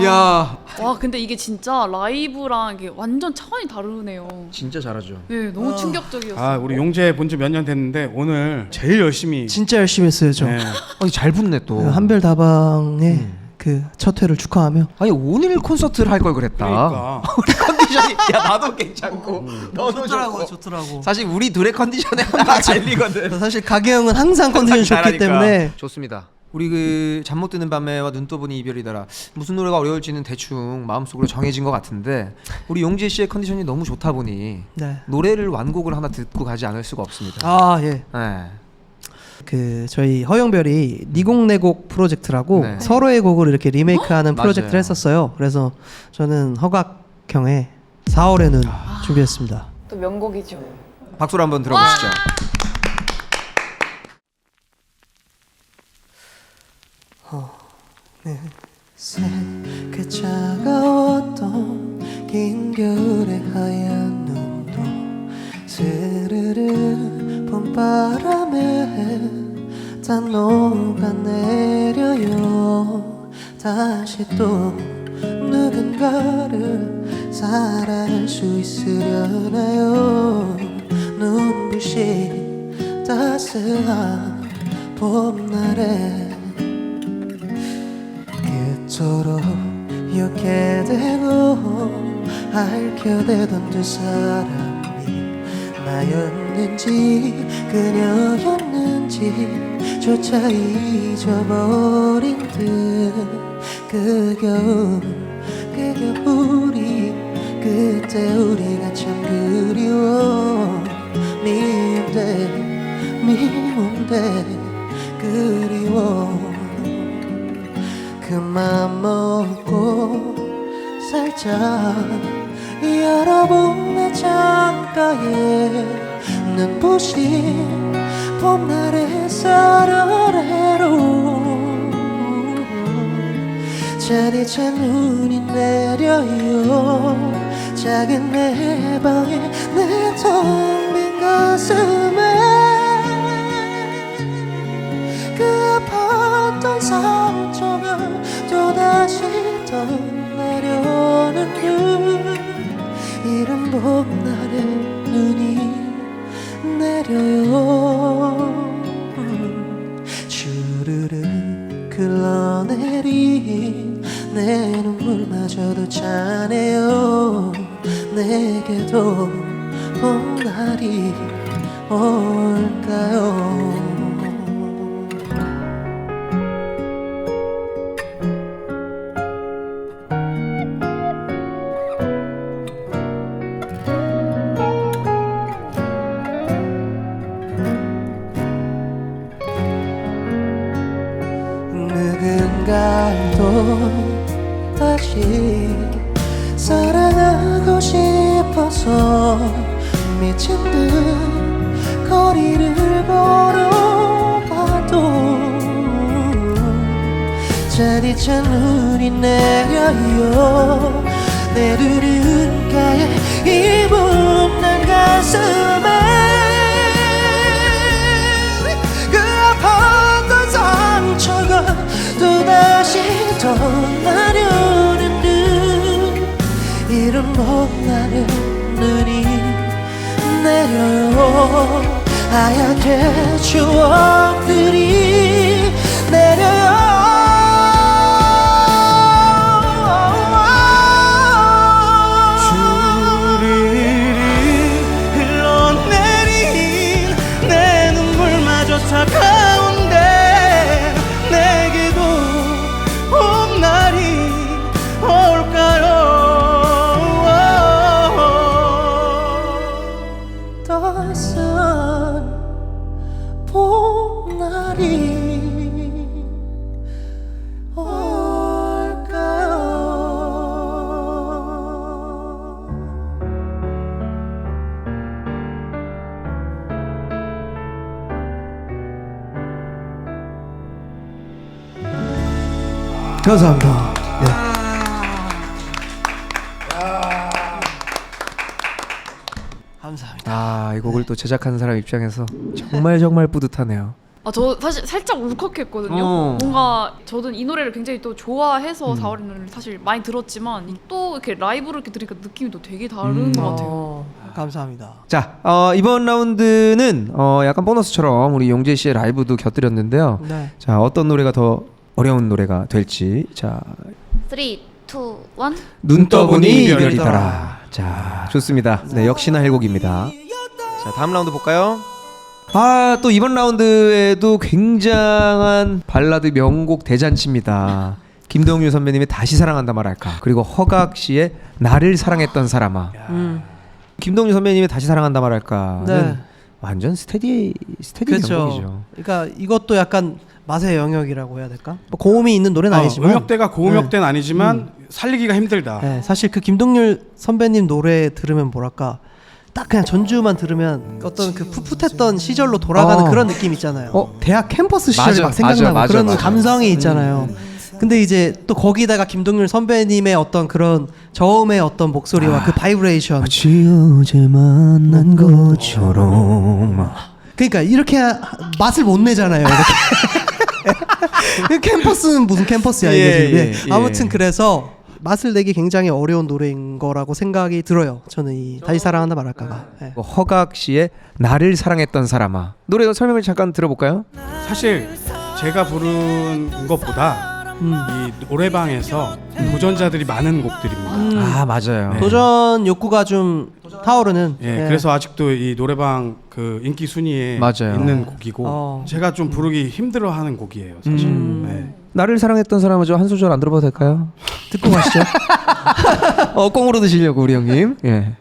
야 와 근데 이게 진짜 라이브랑 이게 완전 차원이 다르네요. 진짜 잘하죠. 네, 너무 충격적이었어요. 아 우리 용재 본 지 몇 년 됐는데 오늘 제일 열심히. 진짜 열심히 했어요 저. 네. 아니 잘 붙네 또. 한별다방의 그 첫 회를 축하하며 아니 오늘 콘서트를 할 걸 그랬다. 그러니까. 우리 컨디션이 야 나도 괜찮고 너도 좋고. 좋더라고. 사실 우리 둘의 컨디션에 하나 잘리거든. 사실 가게형은 항상 컨디션이 좋기 잘하니까. 때문에 좋습니다. 우리 그 잠 못 드는 밤에와 눈 떠보니 이별이더라. 무슨 노래가 어려울지는 대충 마음속으로 정해진 것 같은데 우리 용재 씨의 컨디션이 너무 좋다 보니 네. 노래를 완곡을 하나 듣고 가지 않을 수가 없습니다. 아 예. 네. 그 저희 허영별이 니곡 내곡 프로젝트라고 네. 서로의 곡을 이렇게 리메이크하는 맞아요. 프로젝트를 했었어요. 그래서 저는 허각형의 4월의 눈 준비했습니다. 또 명곡이죠. 박수로 한번 들어보시죠. 그 차가웠던 긴 겨울의 하얀 눈도 스르르 봄바람에 다 녹아내려요. 다시 또 누군가를 사랑할 수 있으려나요. 눈부신 따스한 봄날에 그토록 이렇게 되고 앓혀대던 두 사람이 나였는지 그녀였는지 조차 잊어버린 듯 그 겨울이 그때 우리가 참 그리워 미운데 그리워 그만 먹고 살짝 열어본 내 창가에 눈부신 봄날의 서로래로 차디찬 눈이 내려요 작은 내 방에 내 텅 빈 가슴에 그 아팠던 상처가 또다시 떠나려는 듯 이른 봄날에 눈이 내려요 주르르 흘러내린 내 눈물마저도 차네요 내게도 봄날이 올까요 누군가도 다시 사랑하고 싶어서 미친 듯 거리를 걸어봐도 차디찬 눈이 내려요 내 누군가에 이 붓는 가슴에 그 아팠던 상처가 또다시 떠나려는 듯 이른 봄날에 눈이 내려요 하얗게 추억들이 내려요 주르르 흘러내린 내 눈물마저 차가운데 내게도 봄날이 올까요 따스한 봄날이 올까요 감사합니다. 네. 감사합니다. 아, 이 곡을 또 제작한 사람 입장에서 정말 정말 뿌듯하네요. 저 사실 살짝 울컥했거든요. 뭔가 저는 이 노래를 굉장히 또 좋아해서 4월의 사실 많이 들었지만 또 이렇게 라이브로 이렇게 들으니까 느낌이 또 되게 다른 것 같아요. 감사합니다. 자, 이번 라운드는 약간 보너스처럼 우리 용재 씨의 라이브도 곁들였는데요. 네. 자, 어떤 노래가 더 어려운 노래가 될지. 자, 3, 2, 1. 눈 떠보니 이별이더라. 자, 좋습니다. 네, 역시나 헬곡입니다. 자, 다음 라운드 볼까요? 아, 또 이번 라운드에도 굉장한 발라드 명곡 대잔치입니다. 김동률 선배님의 다시 사랑한다 말할까, 그리고 허각 씨의 나를 사랑했던 사람아. 김동률 선배님의 다시 사랑한다 말할까는 네. 완전 스테디 그렇죠. 명곡이죠. 그러니까 이것도 약간 맛의 영역이라고 해야 될까? 뭐 고음이 있는 노래는 아니지만 음역대가 고음역대는 아니지만 살리기가 힘들다. 네, 사실 그 김동률 선배님 노래 들으면 뭐랄까 딱 그냥 전주만 들으면 어떤 그 풋풋했던 시절로 돌아가는 그런 느낌 있잖아요. 대학 캠퍼스 시절이 맞아, 막 생각나고 맞아, 그런 맞아. 감성이 있잖아요. 근데 이제 또 거기다가 김동률 선배님의 어떤 그런 저음의 어떤 목소리와 그 바이브레이션. 마치 어제 만난 것처럼. 그러니까 이렇게 맛을 못 내잖아요. 이렇게. 캠퍼스는 무슨 캠퍼스야 이게 지금. 예. 아무튼 그래서 맛을 내기 굉장히 어려운 노래인 거라고 생각이 들어요. 저는 이 다시 사랑한다 말할까가. 네. 허각 씨의 나를 사랑했던 사람아. 노래 설명을 잠깐 들어볼까요? 사실 제가 부른 것보다 이 노래방에서 도전자들이 많은 곡들입니다. 아, 맞아요. 도전 욕구가 좀 타오르는. 예, 그래서 아직도 이 노래방 그 인기 순위에 맞아요. 있는 곡이고 제가 좀 부르기 힘들어하는 곡이에요, 사실. 네. 나를 사랑했던 사람은 저 한 소절 안 들어봐도 될까요? 듣고 가시죠. 꽁으로 드시려고 우리 형님. 예.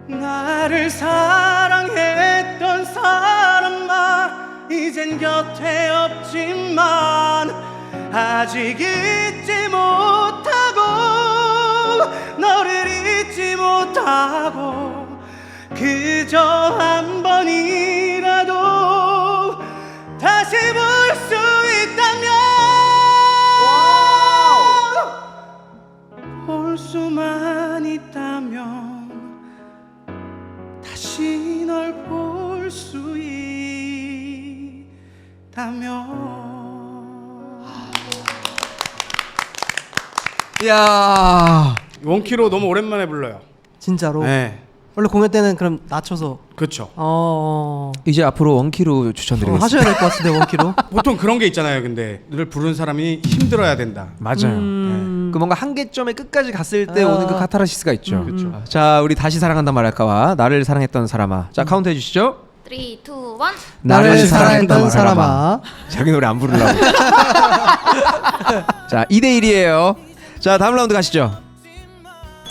나를 사랑했던 사람 이젠 곁에 없지만 아직 잊지 못하고 너를 잊지 못하고 그저 한 번이라도 다시 볼 수 있다면 볼 수만 있다면 다시 널 볼 수 있다면 야. 원키로 너무 오랜만에 불러요. 진짜로? 네. 원래 공연 때는 그럼 낮춰서 그렇죠. 이제 앞으로 원키로 추천드리겠습니다. 하셔야 될 것 같은데 원키로. 보통 그런 게 있잖아요. 근데 노래를 부르는 사람이 힘들어야 된다. 맞아요. 그 뭔가 한계점에 끝까지 갔을 때 오는 그 카타르시스가 있죠. 그렇죠. 자, 우리 다시 사랑한다 말할까와 나를 사랑했던 사람아. 자, 카운트 해주시죠. 3, 2, 1. 나를 사랑했던 사람아. 자기 노래 안 부르려고. 자, 2대1이에요. 자, 다음 라운드 가시죠.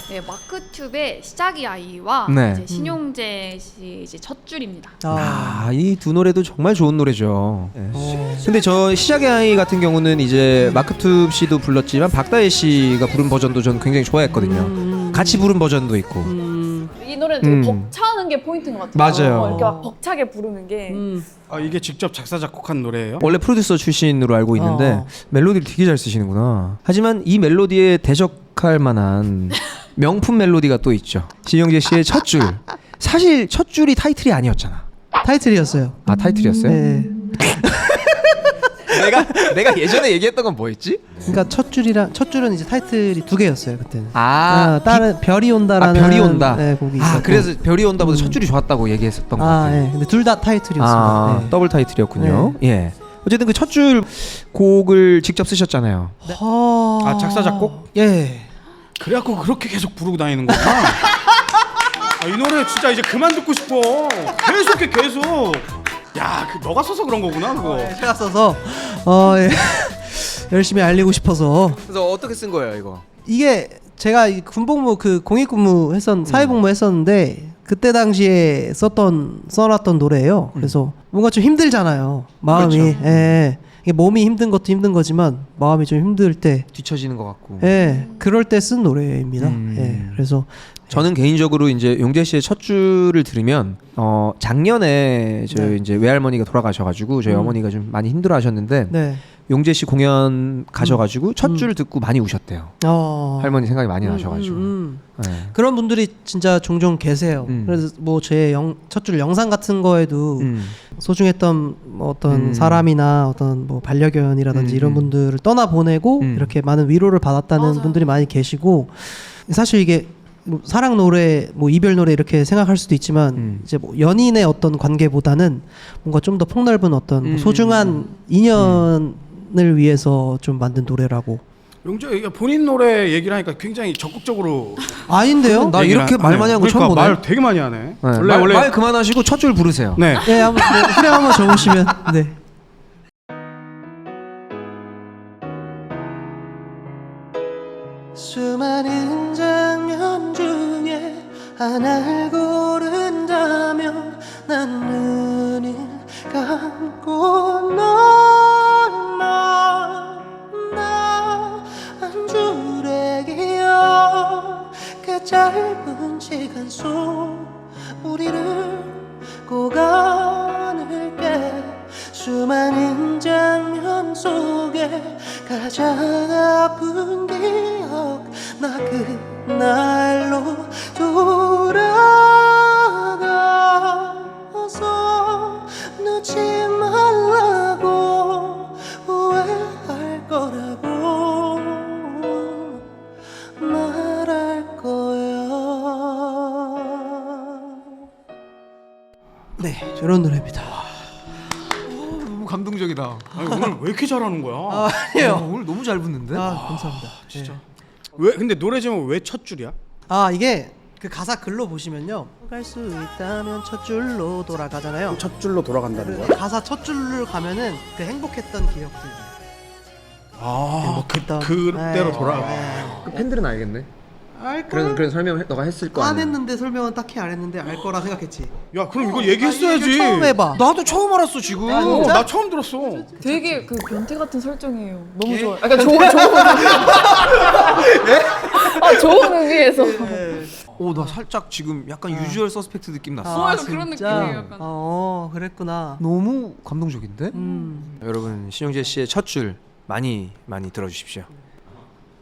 네, 마크튠의 시작이 아이와 네. 이제 신용재 씨 이제 첫 줄입니다. 이 두 노래도 정말 좋은 노래죠. 네. 근데 저 시작의 아이 같은 경우는 이제 마크튠 씨도 불렀지만 박다혜 씨가 부른 버전도 전 굉장히 좋아했거든요. 같이 부른 버전도 있고. 이 노래는 되게 벅차는 게 포인트인 것 같아요. 맞아요. 이렇게 막 벅차게 부르는 게. 아, 이게 직접 작사 작곡한 노래예요? 원래 프로듀서 출신으로 알고 있는데 멜로디를 되게 잘 쓰시는구나. 하지만 이 멜로디에 대적할 만한 명품 멜로디가 또 있죠. 신용재 씨의 첫 줄. 사실 첫 줄이 타이틀이 아니었잖아. 타이틀이었어요. 아, 타이틀이었어요? 네. 내가 예전에 얘기했던 건 뭐였지? 그러니까 첫 줄은 이제 타이틀이 두 개였어요 그때는. 다른 별이 온다라는 별이 온다. 네, 곡이 있었고. 그래서 별이 온다보다 첫 줄이 좋았다고 얘기했었던 것 같아요. 네. 근데 둘 다 타이틀이었습니다. 네. 더블 타이틀이었군요. 예. 어쨌든 그 첫 줄 곡을 직접 쓰셨잖아요. 아, 작사 작곡? 예. 그래갖고 그렇게 계속 부르고 다니는 거구나. 아, 이 노래 진짜 이제 그만 듣고 싶어. 계속. 야, 그 너가 써서 그런 거구나 그거. 제가 써서 예. 열심히 알리고 싶어서. 그래서 어떻게 쓴 거예요, 이거? 이게 제가 이 군복무 그 공익근무 사회복무 했었는데 그때 당시에 써놨던 노래예요. 그래서 뭔가 좀 힘들잖아요. 마음이. 그렇죠. 예. 이게 몸이 힘든 것도 힘든 거지만 마음이 좀 힘들 때, 뒤처지는 것 같고. 예, 그럴 때 쓴 노래입니다. 예. 그래서 저는 개인적으로 이제 용재 씨의 첫 줄을 들으면 작년에 저희 이제 외할머니가 돌아가셔가지고 저희 어머니가 좀 많이 힘들어하셨는데 네. 용재 씨 공연 가셔가지고 첫 줄 듣고 많이 우셨대요. 할머니 생각이 많이 나셔가지고. 네. 그런 분들이 진짜 종종 계세요. 그래서 뭐 제 첫 줄 영상 같은 거에도 소중했던 뭐 어떤 사람이나 어떤 뭐 반려견이라든지 이런 분들을 떠나 보내고 이렇게 많은 위로를 받았다는 분들이 많이 계시고, 사실 이게 사랑 노래, 뭐 이별 노래 이렇게 생각할 수도 있지만 이제 뭐 연인의 어떤 관계보다는 뭔가 좀 더 폭넓은 어떤 뭐 소중한 인연을 위해서 좀 만든 노래라고. 용재 본인 노래 얘기를 하니까 굉장히 적극적으로. 아닌데요? 나 이렇게 말 많이 한 거 처음 보네. 말 되게 많이 하네. 네. 원래 말 그만하시고 첫 줄 부르세요. 네. 네, 한번 후렴 한번 적으시면. 네. 수많은 장면 중에 하나를 고른다면 난 눈을 감고 널 만나 한 줄의 기억, 그 짧은 시간 속 우리를 꼭 안을게. 수많은 장면 속에 가장 아픈 기억, 나 그날로 돌아가서 놓지 말라고 후회할 거라고 말할 거야. 네, 저런 노래입니다. 너무 감동적이다. 아니, 오늘 왜 이렇게 잘하는 거야? 아니에요. 오늘 너무 잘 붙는데? 감사합니다. 진짜. 네. 왜 근데 노래 제목 왜 첫 줄이야? 이게 그 가사 글로 보시면요, 갈 수 있다면 첫 줄로 돌아가잖아요. 첫 줄로 돌아간다는 거야? 가사 첫 줄로 가면은 그 행복했던 기억들. 아, 행복했던 그대로 네. 돌아가. 네. 그 팬들은 알겠네. 알걸? 그런 설명을 너가 했을 거 안 아니야. 했는데 설명은 딱히 안 했는데 알 거라 생각했지. 야 그럼 이거 얘기했어야지. 이거 처음 해봐. 나도 처음 알았어 지금. 나 처음 들었어. 되게 그 변태 같은 설정이에요. 너무 예? 좋아요. 약간 좋은 좋은 의미에서. 나 살짝 지금 약간 유주얼 서스펙트 느낌 났어. 약간 그런 느낌이에요, 약간. 그랬구나. 너무 감동적인데? 음. 신용재 씨의 첫 줄 많이 들어주십시오.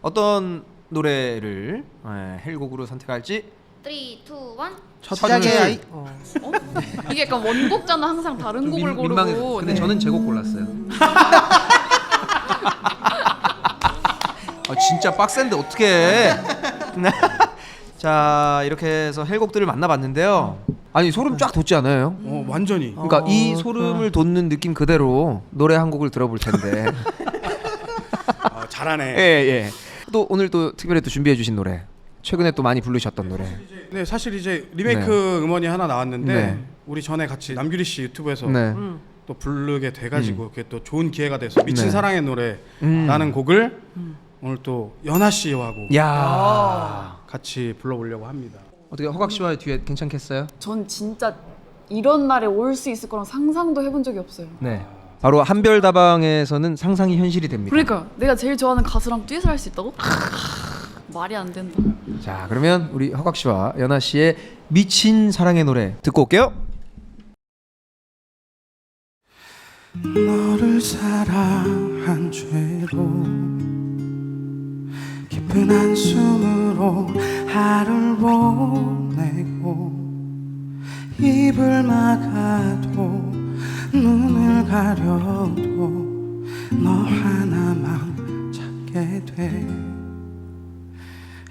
어떤 노래를 헬곡으로 선택할지 3, 2, 1. 첫 시작의 줄. 아이. 이게 약간 원곡자는 항상 다른 곡을 고르고. 민망해. 근데 네. 저는 제 곡 골랐어요. 진짜 빡센데 어떡해. 자 이렇게 해서 헬곡들을 만나봤는데요. 아니 소름 쫙 돋지 않아요? 완전히. 그러니까 이 소름을 돋는 느낌 그대로 노래 한 곡을 들어볼 텐데. 잘하네. 예. 또 오늘 또 특별히 또 준비해 주신 노래. 최근에 또 많이 부르셨던 노래. 네 사실 이제 리메이크 음원이 하나 나왔는데 네. 우리 전에 같이 남규리 씨 유튜브에서 네. 또 부르게 돼가지고 그게 또 좋은 기회가 돼서 미친 네. 사랑의 노래라는 곡을 오늘 또 연하 씨하고 야. 같이 불러보려고 합니다. 어떻게 허각 씨와의 듀엣 괜찮겠어요? 전 진짜 이런 날에 올 수 있을 거란 상상도 해본 적이 없어요. 네. 바로 한별다방에서는 상상이 현실이 됩니다. 그러니까 내가 제일 좋아하는 가수랑 듀엣을 할 수 있다고? 말이 안 된다. 자, 그러면 우리 허각 씨와 연하 씨의 미친 사랑의 노래 듣고 올게요. 너를 사랑한 죄로 깊은 한숨으로 하루를 보내고 입을 막아도 눈을 가려도 너 하나만 찾게 돼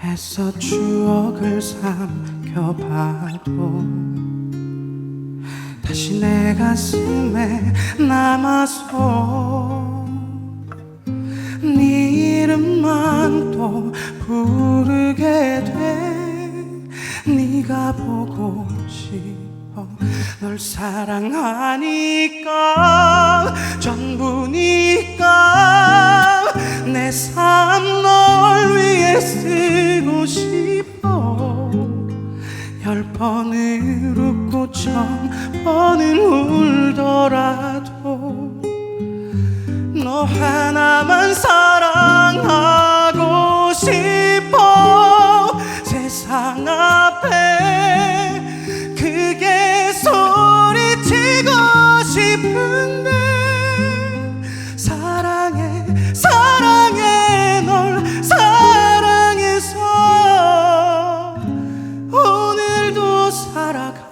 애써 추억을 삼켜봐도 다시 내 가슴에 남아서 네 이름만 또 부르게 돼 네가 보고 싶어 널 사랑하니까 전부니까 내 삶 널 위해 쓰고 싶어 10번을 웃고 1000번을 울더라도 너 하나만 사랑하고 싶어 세상 앞에 크게 소리치고 싶은데 사랑해 사랑해 널 사랑해서 오늘도 살아가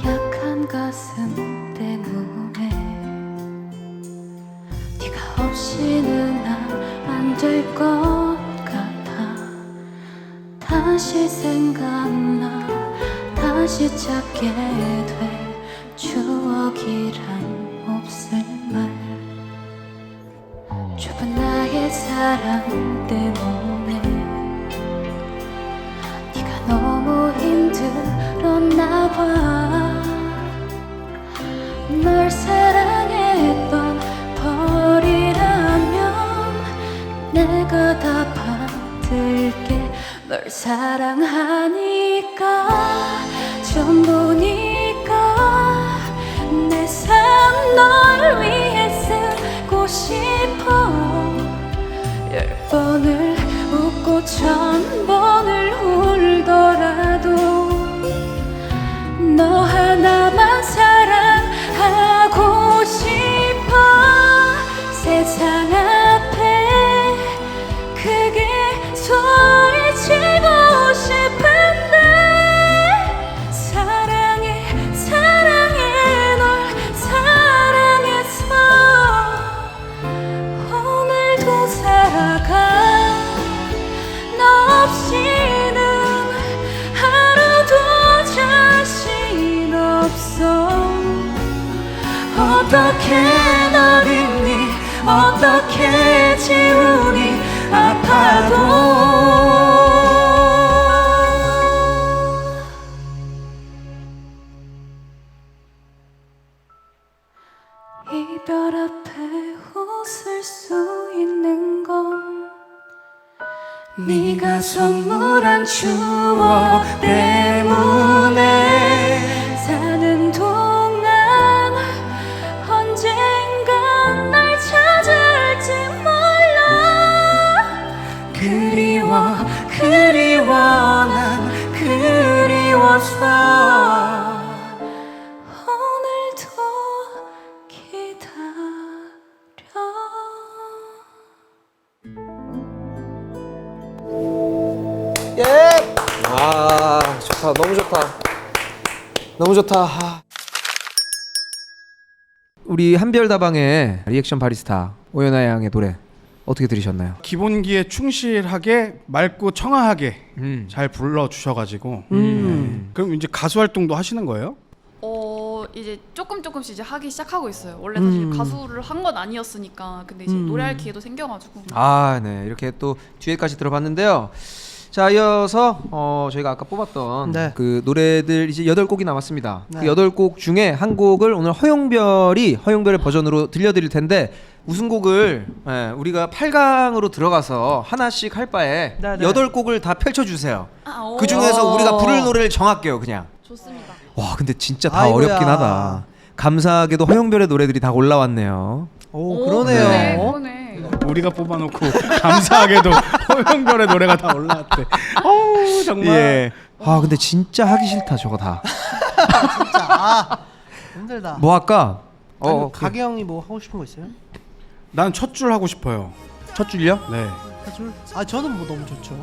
약한 가슴 때문에 네가 없이는 난 안 될 것 같아 다시 생각나 다시 찾게 돼 추억이란 몹쓸 말 좁은 나의 사랑 때문에 네가 너무 힘들었나 봐 널 사랑했던 벌이라면 내가 다 받을게 널 사랑하니까 전부니까 내 삶 널 위해 쓰고 싶어 10번을 웃고 1000번을 울더라도 너 하나만 사랑하고 싶어 세상 앞에 크게 소리치고 싶은데 사랑해 사랑해 널 사랑해서 오늘도 살아가 너 없이는 하루도 자신 없어 어떻게 널 잊니 어떻게 지우니 아파도 이별 앞에 웃을 수 있는 건 네가 선물한 추억 때문에 사는 동안 언젠간 날 찾을지 몰라 그리워 난 그리워서 오늘도 기다려 아 좋다. 너무 좋다. 너무 좋다. 아. 우리 한별다방의 리액션 바리스타 오연아 양의 노래 어떻게 들으셨나요? 기본기에 충실하게 맑고 청아하게 잘 불러주셔가지고 그럼 이제 가수 활동도 하시는 거예요? 이제 조금씩 이제 하기 시작하고 있어요. 원래 사실 가수를 한 건 아니었으니까. 근데 이제 노래할 기회도 생겨가지고. 아, 네. 이렇게 또 듀엣까지 들어봤는데요. 자, 이어서 저희가 아까 뽑았던 네. 그 노래들 이제 8곡이 남았습니다. 네. 그 8곡 중에 한 곡을 오늘 허용별의 버전으로 들려드릴 텐데 우승곡을 우리가 8강으로 들어가서 하나씩 할 바에 네, 네. 8곡을 다 펼쳐주세요. 오. 그 중에서 우리가 부를 노래를 정할게요, 그냥. 좋습니다. 와, 근데 진짜 다 아이고야. 어렵긴 하다. 감사하게도 허용별의 노래들이 다 올라왔네요. 오, 그러네요. 그러네. 우리가 뽑아놓고 감사하게도 허영별의 노래가 다 올라왔대. 어우 정말. 예. 아, 근데 진짜 하기 싫다, 저거 다. 진짜 힘들다. 뭐 할까? 아니, 가게 형이 뭐 하고 싶은 거 있어요? 난 첫 줄 하고 싶어요. 첫 줄요? 네. 아 저는 뭐 너무 좋죠.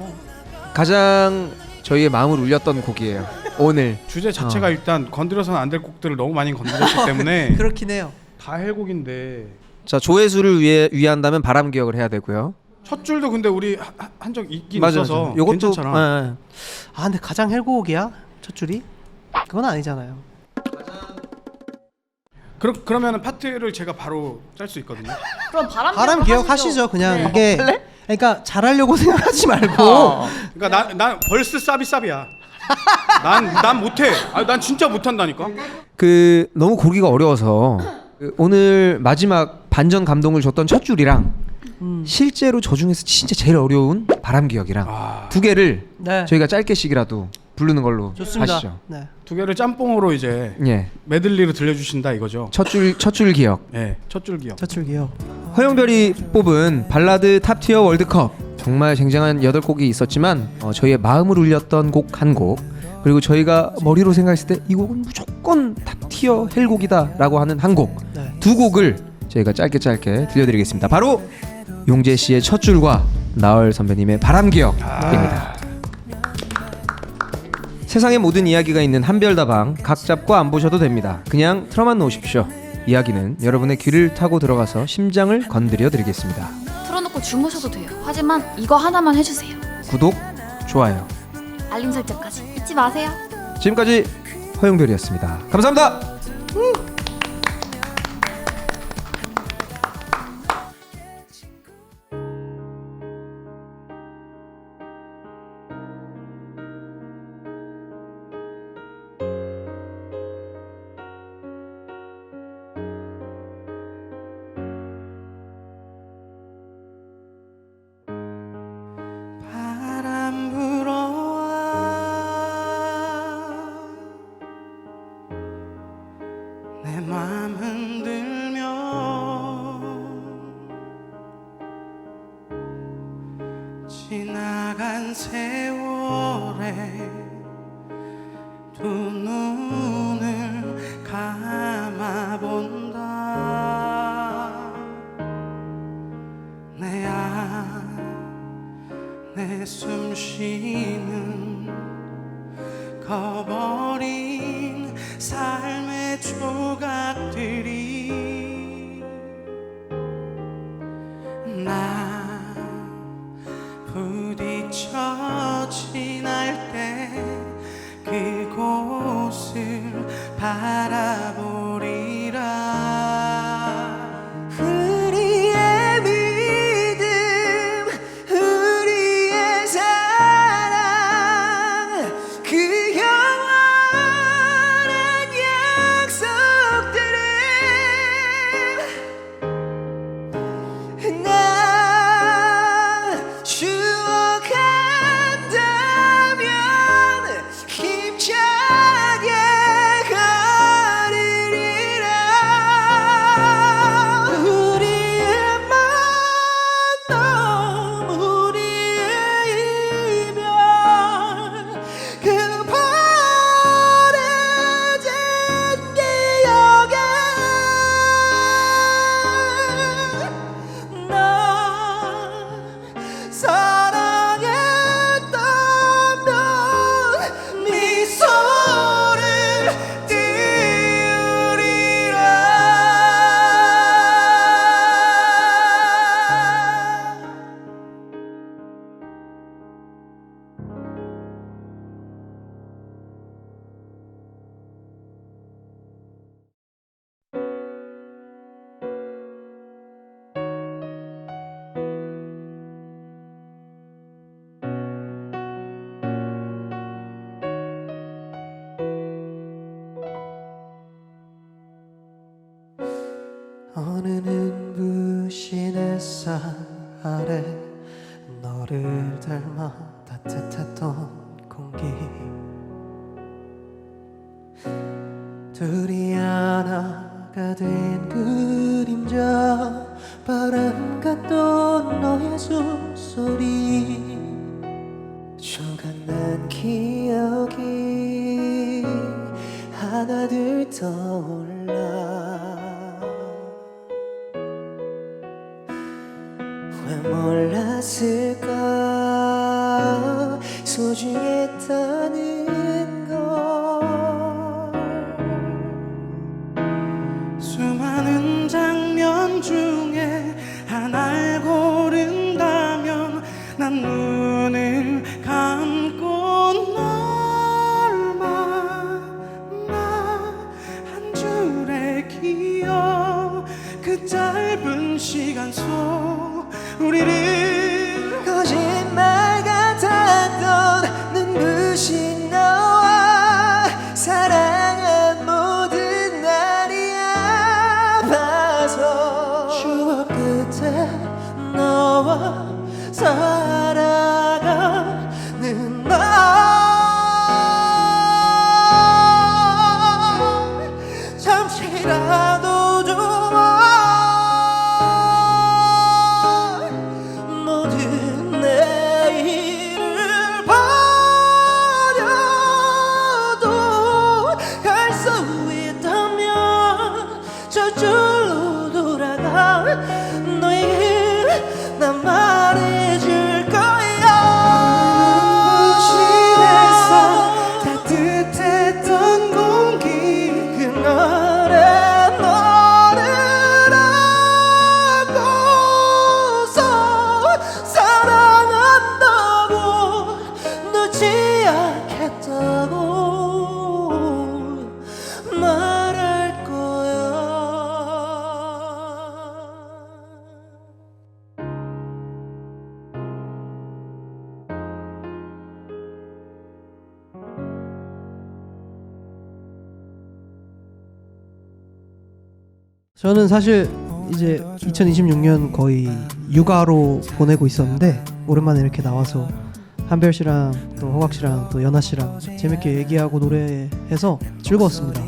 가장 저희의 마음을 울렸던 곡이에요. 오늘. 주제 자체가 일단 건드려서는 안 될 곡들을 너무 많이 건드렸기 때문에 그렇긴 해요. 다 헬곡인데 자, 조회수를 위한다면 바람 기억을 해야 되고요. 첫 줄도 근데 우리 한 적 있긴 맞아요. 있어서 요것도 괜찮잖아. 예. 아 근데 가장 헬곡이야? 첫 줄이? 그건 아니잖아요. 그러면은 파트를 제가 바로 짤 수 있거든요. 그럼 바람 기억하시죠 그냥. 네. 이게 그러니까 잘하려고 생각하지 말고 그러니까 난 벌써 쌉이야. 난 못해. 난 진짜 못한다니까. 그 너무 고르기가 어려워서 그 오늘 마지막 반전 감동을 줬던 첫 줄이랑 실제로 저 중에서 진짜 제일 어려운 바람 기억이랑 두 개를 네. 저희가 짧게씩이라도 부르는 걸로 좋습니다. 하시죠. 네. 두 개를 짬뽕으로 이제 예. 메들리로 들려주신다 이거죠. 첫 줄 기억. 예, 첫 줄 기억. 첫 줄 기억. 허영별이 뽑은 발라드 탑티어 월드컵 정말 쟁쟁한 8곡이 있었지만 저희의 마음을 울렸던 곡 한 곡 그리고 저희가 머리로 생각했을 때 이 곡은 무조건 탑티어 헬곡이다 라고 하는 한 곡 네. 두 곡을 저희가 짧게 들려드리겠습니다. 바로 용재씨의 첫 줄과 나얼 선배님의 바람 기억입니다. 세상의 모든 이야기가 있는 한별다방 각 잡고 안 보셔도 됩니다. 그냥 틀어만 놓으십시오. 이야기는 여러분의 귀를 타고 들어가서 심장을 건드려 드리겠습니다. 틀어놓고 주무셔도 돼요. 하지만 이거 하나만 해주세요. 구독, 좋아요. 알림 설정까지 잊지 마세요. 지금까지 허용별이었습니다. 감사합니다. 바람 불어와 내 맘 흔들며 지나간 세월에 두 눈을 감아본다 내 숨쉬는 커버린 삶의 조각들이 나 부딪혀 지날 때 그곳을 바라보리라 우리의 믿음 우리의 사랑 그 영원 어느 눈부신 햇살 아래 너를 닮아 따뜻했던 공기 둘이 하나가 된 그림자 바람 같던 너의 숨소리 조각난 기억이 하나둘 떠올라 왜 몰랐을까 소중했다는 걸 수많은 장면 중에 하나를 고른다면 난 눈을 감고 널 만나 한 줄의 기억 그 짧은 시간 속 우리를 거짓말 같았던 눈부신 너와 사랑한 모든 날이 아파서 추억 끝에 너와 살아가는 날 잠시라도 좋아 모든 내일을 버려도 갈 수 있다면 저절로 돌아가 너에게 난 말해줄 거야 눈부신에서 따뜻했던 공기 그날의 너를 안고서 사랑한다고 놓지 않겠다고 말할 거야 저는 사실 이제 2026년 거의 육아로 보내고 있었는데 오랜만에 이렇게 나와서 한별 씨랑 또 허각 씨랑 또 연아 씨랑 재밌게 얘기하고 노래해서 즐거웠습니다.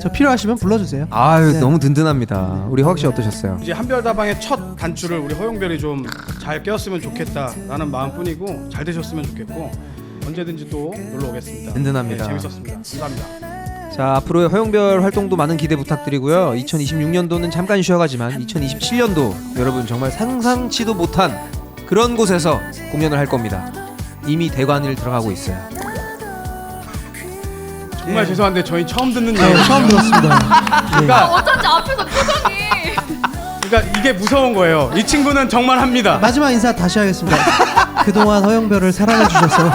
저 필요하시면 불러주세요. 아유 네. 너무 든든합니다. 우리 허각 씨 어떠셨어요? 이제 한별다방의 첫 단추를 우리 허용별이 좀 잘 깨웠으면 좋겠다라는 마음뿐이고 잘 되셨으면 좋겠고 언제든지 또 놀러 오겠습니다. 든든합니다. 네, 재밌었습니다. 감사합니다. 자 앞으로의 허용별 활동도 많은 기대 부탁드리고요. 2026년도는 잠깐 쉬어가지만 2027년도 여러분 정말 상상치도 못한 그런 곳에서 공연을 할 겁니다. 이미 대관을 들어가고 있어요. 정말 죄송한데 저희 처음 듣는 네, 얘기 처음 들었습니다. 그러니까, 어쩐지 앞에서 표정이 그러니까 이게 무서운 거예요. 이 친구는 정말 합니다. 마지막 인사 다시 하겠습니다. 그동안 허영별을 사랑해 주셔서